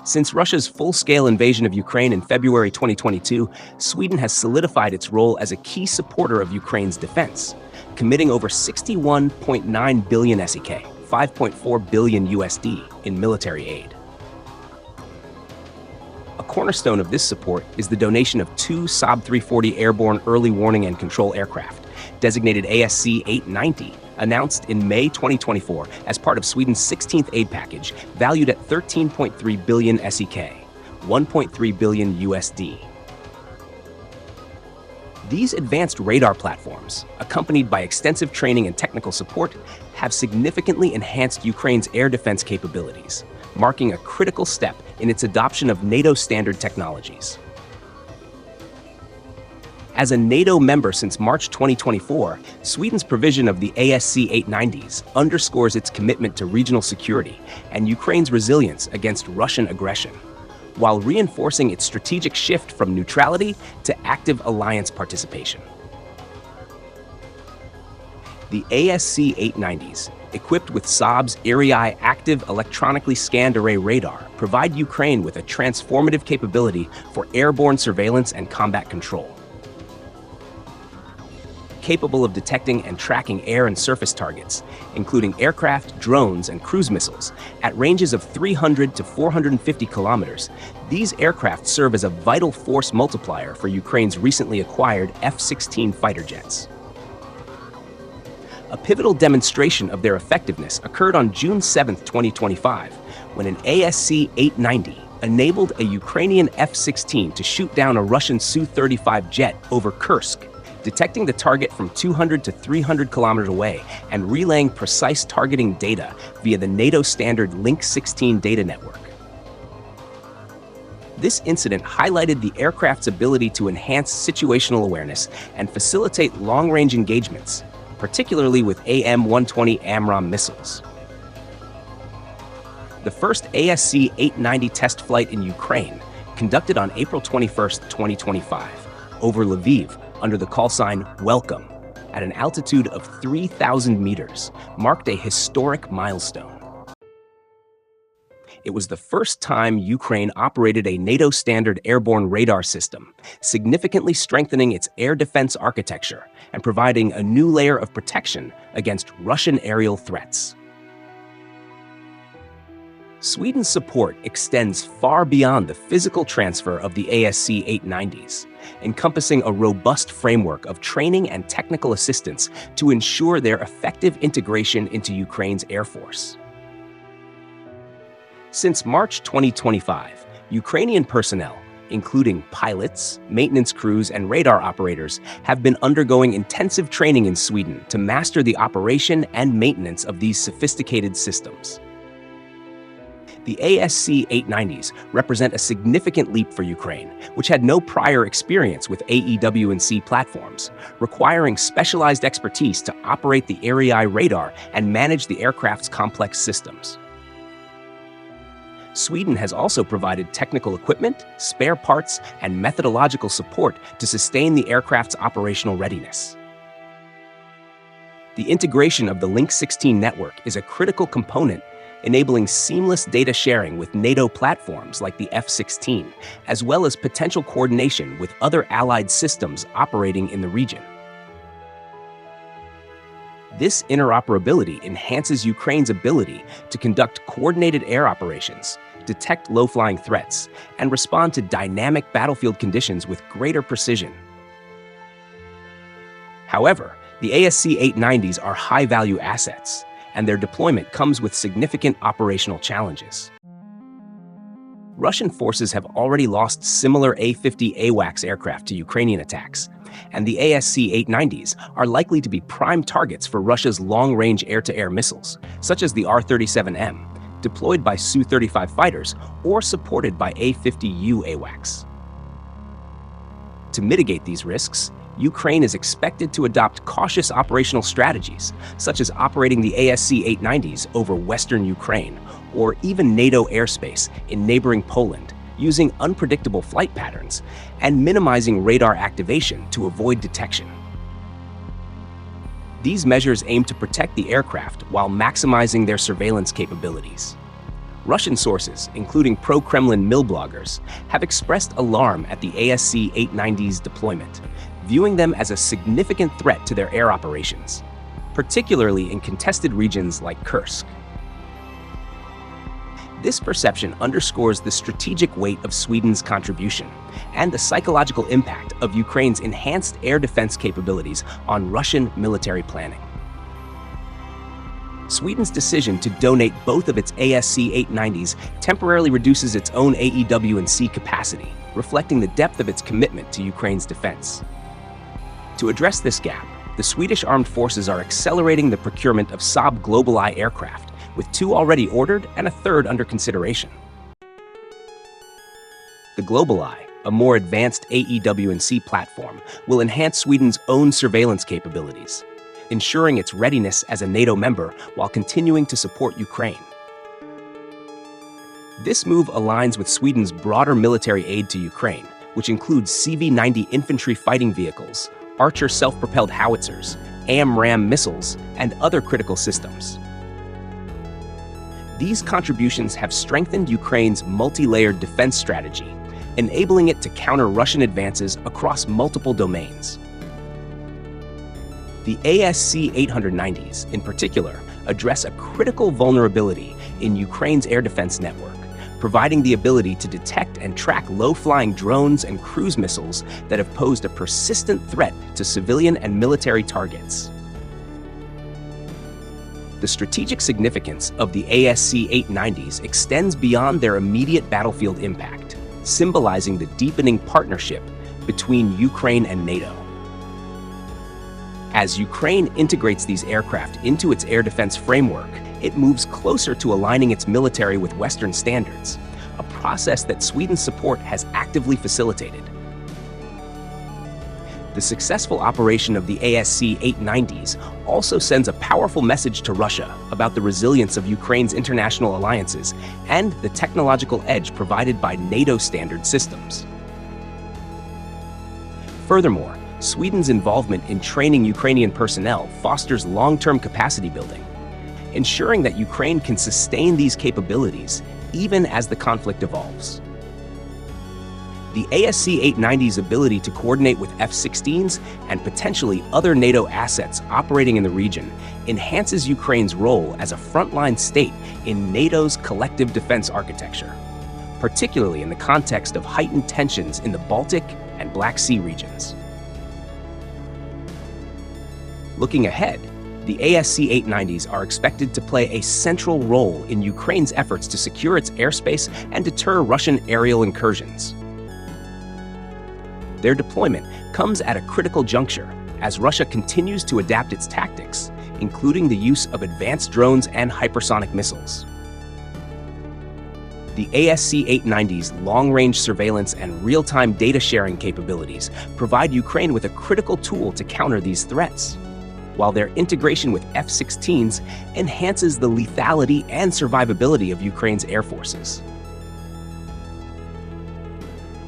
Since Russia's full-scale invasion of Ukraine in February 2022, Sweden has solidified its role as a key supporter of Ukraine's defense, committing over 61.9 billion SEK, 5.4 billion USD, in military aid. A cornerstone of this support is the donation of 2 Saab 340 airborne early warning and control aircraft, designated ASC 890, announced in May 2024 as part of Sweden's 16th aid package, valued at 13.3 billion SEK, 1.3 billion USD. These advanced radar platforms, accompanied by extensive training and technical support, have significantly enhanced Ukraine's air defense capabilities, marking a critical step in its adoption of NATO-standard technologies. As a NATO member since March 2024, Sweden's provision of the ASC 890s underscores its commitment to regional security and Ukraine's resilience against Russian aggression, while reinforcing its strategic shift from neutrality to active alliance participation. The ASC 890s, equipped with Saab's Erieye active electronically scanned array radar, provide Ukraine with a transformative capability for airborne surveillance and combat control. Capable of detecting and tracking air and surface targets, including aircraft, drones, and cruise missiles, at ranges of 300 to 450 kilometers, these aircraft serve as a vital force multiplier for Ukraine's recently acquired F-16 fighter jets. A pivotal demonstration of their effectiveness occurred on June 7, 2025, when an ASC 890 enabled a Ukrainian F-16 to shoot down a Russian Su-35 jet over Kursk, detecting the target from 200 to 300 kilometers away and relaying precise targeting data via the NATO-standard Link 16 data network. This incident highlighted the aircraft's ability to enhance situational awareness and facilitate long-range engagements, particularly with AM-120 AMRAAM missiles. The first ASC 890 test flight in Ukraine, conducted on April 21, 2025, over Lviv, under the call sign Welcome, at an altitude of 3,000 meters, marked a historic milestone. It was the first time Ukraine operated a NATO-standard airborne radar system, significantly strengthening its air defense architecture and providing a new layer of protection against Russian aerial threats. Sweden's support extends far beyond the physical transfer of the ASC 890s, encompassing a robust framework of training and technical assistance to ensure their effective integration into Ukraine's Air Force. Since March 2025, Ukrainian personnel, including pilots, maintenance crews, and radar operators, have been undergoing intensive training in Sweden to master the operation and maintenance of these sophisticated systems. The ASC 890s represent a significant leap for Ukraine, which had no prior experience with AEW&C platforms, requiring specialized expertise to operate the Erieye radar and manage the aircraft's complex systems. Sweden has also provided technical equipment, spare parts, and methodological support to sustain the aircraft's operational readiness. The integration of the Link 16 network is a critical component, enabling seamless data sharing with NATO platforms like the F-16, as well as potential coordination with other allied systems operating in the region. This interoperability enhances Ukraine's ability to conduct coordinated air operations, detect low-flying threats, and respond to dynamic battlefield conditions with greater precision. However, the ASC 890s are high-value assets, and their deployment comes with significant operational challenges. Russian forces have already lost similar A-50 AWACS aircraft to Ukrainian attacks, and the ASC 890s are likely to be prime targets for Russia's long-range air-to-air missiles, such as the R-37M, deployed by Su-35 fighters or supported by A-50U AWACS. To mitigate these risks, Ukraine is expected to adopt cautious operational strategies, such as operating the ASC 890s over Western Ukraine, or even NATO airspace in neighboring Poland, using unpredictable flight patterns, and minimizing radar activation to avoid detection. These measures aim to protect the aircraft while maximizing their surveillance capabilities. Russian sources, including pro-Kremlin mill bloggers, have expressed alarm at the ASC-890's deployment, viewing them as a significant threat to their air operations, particularly in contested regions like Kursk. This perception underscores the strategic weight of Sweden's contribution and the psychological impact of Ukraine's enhanced air defense capabilities on Russian military planning. Sweden's decision to donate both of its ASC-890s temporarily reduces its own AEW&C capacity, reflecting the depth of its commitment to Ukraine's defense. To address this gap, the Swedish armed forces are accelerating the procurement of Saab GlobalEye aircraft, with 2 already ordered and a 3rd under consideration. The GlobalEye, a more advanced AEW&C platform, will enhance Sweden's own surveillance capabilities, ensuring its readiness as a NATO member while continuing to support Ukraine. This move aligns with Sweden's broader military aid to Ukraine, which includes CV-90 infantry fighting vehicles, Archer self-propelled howitzers, AMRAAM missiles, and other critical systems. These contributions have strengthened Ukraine's multi-layered defense strategy, enabling it to counter Russian advances across multiple domains. The ASC-890s, in particular, address a critical vulnerability in Ukraine's air defense network, providing the ability to detect and track low-flying drones and cruise missiles that have posed a persistent threat to civilian and military targets. The strategic significance of the ASC-890s extends beyond their immediate battlefield impact, symbolizing the deepening partnership between Ukraine and NATO. As Ukraine integrates these aircraft into its air defense framework, it moves closer to aligning its military with Western standards, a process that Sweden's support has actively facilitated. The successful operation of the ASC-890s also sends a powerful message to Russia about the resilience of Ukraine's international alliances and the technological edge provided by NATO-standard systems. Furthermore, Sweden's involvement in training Ukrainian personnel fosters long-term capacity building, ensuring that Ukraine can sustain these capabilities even as the conflict evolves. The ASC-890's ability to coordinate with F-16s and potentially other NATO assets operating in the region enhances Ukraine's role as a frontline state in NATO's collective defense architecture, particularly in the context of heightened tensions in the Baltic and Black Sea regions. Looking ahead, the ASC-890s are expected to play a central role in Ukraine's efforts to secure its airspace and deter Russian aerial incursions. Their deployment comes at a critical juncture as Russia continues to adapt its tactics, including the use of advanced drones and hypersonic missiles. The ASC-890's long-range surveillance and real-time data sharing capabilities provide Ukraine with a critical tool to counter these threats, while their integration with F-16s enhances the lethality and survivability of Ukraine's air forces.